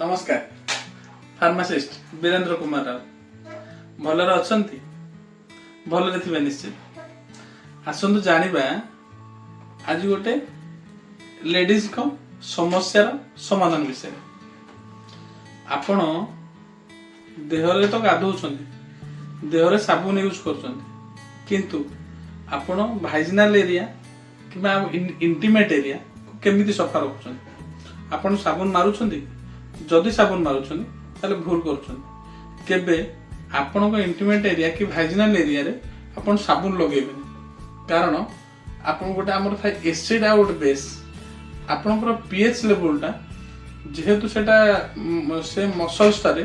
नमस्कार फार्मासिस्ट वीरेंद्र कुमार राव भलर अच्छी भलरे थे निश्चित आसतु जानिबा आज गोटे लेडीज को समस्यार समाधान विषय आपण देहरे तो गाधौछंती देहरे साबुन यूज करछंती किंतु आपण भाइजिनाल एरिया किबा इंटीमेट एरिया केमिति सफा रखछंती आपण साबुन मारुछंती जदि साबुन मारुछंती ताले भूल करछंती केबे आपण इंटीमेट एरिया कि भाइजिनाल एरिया रे आपण साबुन लगेबेनी कारण आपण गोटे हमर थाय एसिड आउट बेस आपणकर पीएच लेवलटा जेहेतु सेटा से मसल्स टारे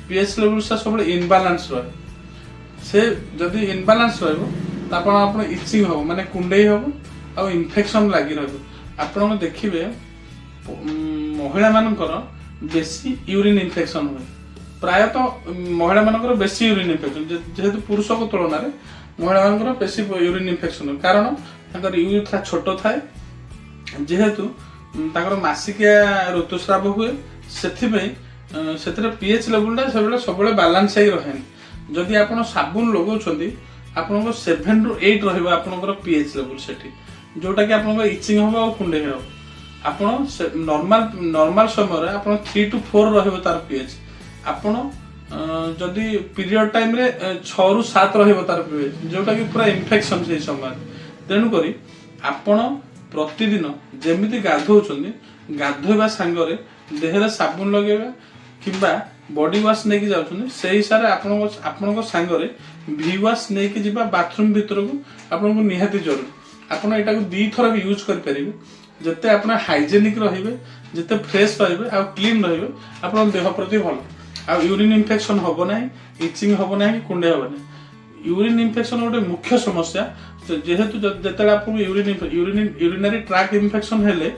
पीएच लेवल सा सब इनबालांस रहे से जदि इनबालांस रहबो त आपण इचिंग हो माने कुंडई हो आ इन्फेक्शन लागि रहबो आपण देखिबे महिला मानकर बेसी यूरिन इन्फेक्शन हुए प्रायतः महिला मानकर बेसी यूरिन इन्फेक्शन जेहेतु पुरुष को तुलन में महिला मानकर बेसी यूरिन इन्फेक्शन कारण ताकर यूरिथ्रा छोट थाए जेहेतु ताकर मासिकिया ऋतुस्राव हुए से पीएच लेवलटा सब बालांस ही रहे जदि आप साबुन लगाउछंती आपन 7 ରୁ 8 रहबा आपनकर पीएच लेवल सेठी जोटा कि आपन इचिंग होबा और कुंडे हो आपन नॉर्मल समय रे आपन 3 to 4 रहबो तार पीएच आपन जदि पीरियड टाइम रे 6 ରୁ 7 रहबो तार पीएच जोटा कि पूरा इन्फेक्शन से समय तेनु करी आपन प्रतिदिन जेमिति गाधौछंती गाधोबा संगरे देहरे साबुन लगेबा किबा बॉडी वॉश नेकी जाउछंती से हिसाब रे आपन संगरे वी वॉश नेकी जिबा बाथरूम भीतर को आपन को निहाती जरूरी आपन एटा को 2 थर भी यूज कर परिबे जते आपन हाइजेनिक रहिबे जते फ्रेश रहिबे आ क्लीन रहिबे आपन देह प्रति भल आ यूरिन इन्फेक्शन होबो नै इचिंग होबो नै कुंडे होबो नै यूरिन इन्फेक्शन गोटे मुख्य समस्या जेहेतु जते आपन यूरिनरी ट्रैक इन्फेक्शन हेले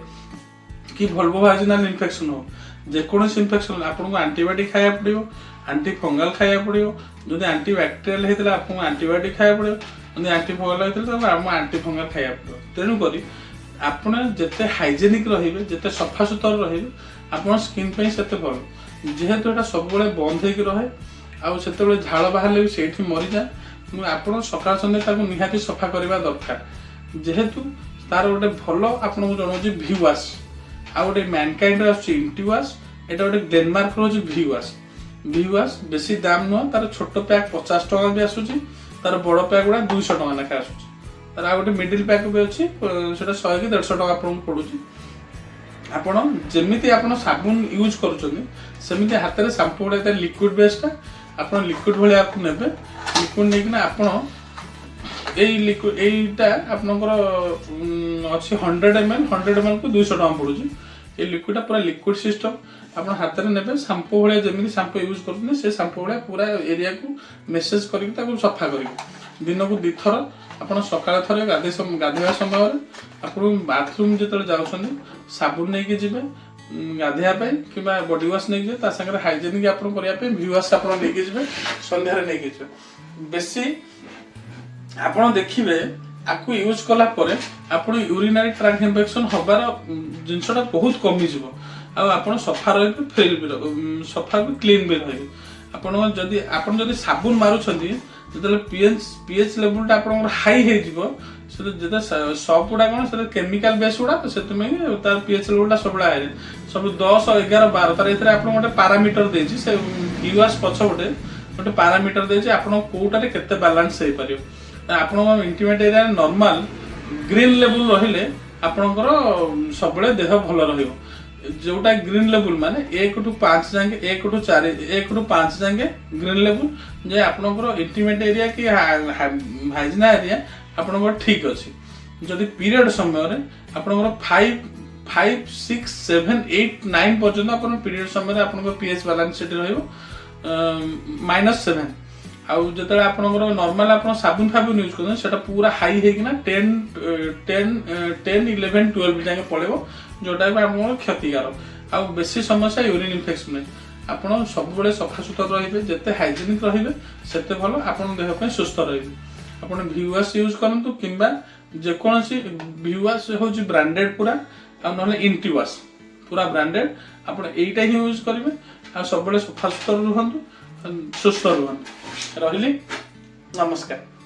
कि वल्वो वाजिनल इन्फेक्शन हो जेकोनोसी इन्फेक्शन आपन को एंटीबायोटिक खाया पड़ियो एंटी फंगल खाया पड़ियो जदि एंटी बैक्टीरियल हेतला आपन को एंटीबायोटिक खाया पड़ियो जदि एंटी फंगल हेतला तो आपन एंटी फंगल खाया पड़ियो तेनु करी आपन जते हाइजेनिक रहिबे जते सफा सुतर रहिबे आपन स्किन पे सेते भल जेहेतु एटा सब बेले बंद हेकि रहे आ सेते बेले झाळ बाहरले सेठी मरि जाय आपन सकाळ संध्या ताको निहाती सफा करबा दरकार जेहेतु तार गोटे भल आपन को जणोजी वी वॉश आ गोटे मैनकाइंड आछि इंटी वॉश एटा गोटे डेनमार्क रो वी वॉश बेसी दाम न तार छोट पैक 50 टका भी आसुची तार बड़ पैक गुडा 200 टका ना आसुची तार आ गोटे मिडिल पैक भी अछि सेटा 100 कि 150 टका आपन पडुची आपण जेमिति आपण साबुन यूज करूचनी सेमिति हाथ रे शैम्पू गुडा लिक्विड बेस्ड आपण लिक्विड भली आपन नेबे लिक्विड नै कि आपण एई लिक्विड एईटा आपनकर अछि 100 ml को 200 टका पडुची ए लिक्विड पूरा लिक्विड सिस्टम आपण हाथ रे नेबे शैम्पू भली जेमिति शैम्पू यूज करथने से शैम्पू भली पूरा एरिया को मेसेज करिक ताको सफा करिक दिन को 2 थर आपण सकाळ थरे गाधेवा समय रे आपण बाथरूम जेतले जाउछन साबुन नै के जिबे गाधेया पे किबा बॉडी वॉश नै के ता संगे हाइजेनिक आपण करिया पे वी वॉश आपण नै के जिबे संध्या रे नै के जिबे बेसी आपण देखिबे आकु यूज कला परे आपण यूरिनरी ट्रैक्ट इन्फेक्शन होबार जिंसटा बहुत कमी जिवो आ आपण सफा रहे फ्री सफा क्लीन भी रहे आपण जदि साबुन मारुछंती जतले पीएच लेवलटा आपण हाई हे जिवो से जते सब गुडा कोन से केमिकल बेस गुडा तो सेते में तार पीएच लेवलटा सबला आए सब 10 11 12 तार एथरे आपण गोटे पैरामीटर देछि से यूएस पछ गोटे पैरामीटर देछि आपण कोटारे केते बैलेंस हे परियो आपण intimate area normal green level रहिले आपणकर सबले देह भल रहिबो जोटा ग्रीन लेवल माने 1 to 5 जांगे 1 to 4 1 to 5 जांगे ग्रीन लेवल जे आपणकर इंटीमेट एरिया कि हाइजिना एरिया आपणकर ठीक अछि जदि पीरियड समय रे आपणकर 5 6 7 8 9 पर्यंत आपण पीरियड समय रे आपणकर पीएच बैलेंस सेट रहइबो -7 आउ जतले आपनकर नॉर्मल आपन साबुन फाबुन यूज करन सेटा पूरा हाई हे किना 10 11 12 जाके पळेबो जोटा बा हमर क्षतिकारक आउ बेसी समस्या यूरिन इन्फेक्शन नै आपन सब बेले सफा सुतर रहिबे जते हाइजेनिक रहिबे सेते भलो आपन देह पे सुस्थ रहिबे आपन वी वॉश यूज करंतु किबा जे कोनसी वी वॉश होची ब्रांडेड पूरा आ नले इंटी वॉश पूरा ब्रांडेड आप यहीटा ही यूज करेंगे आ सब सफा सुतर रुहतु सुस्थ रुहतु रही नमस्कार।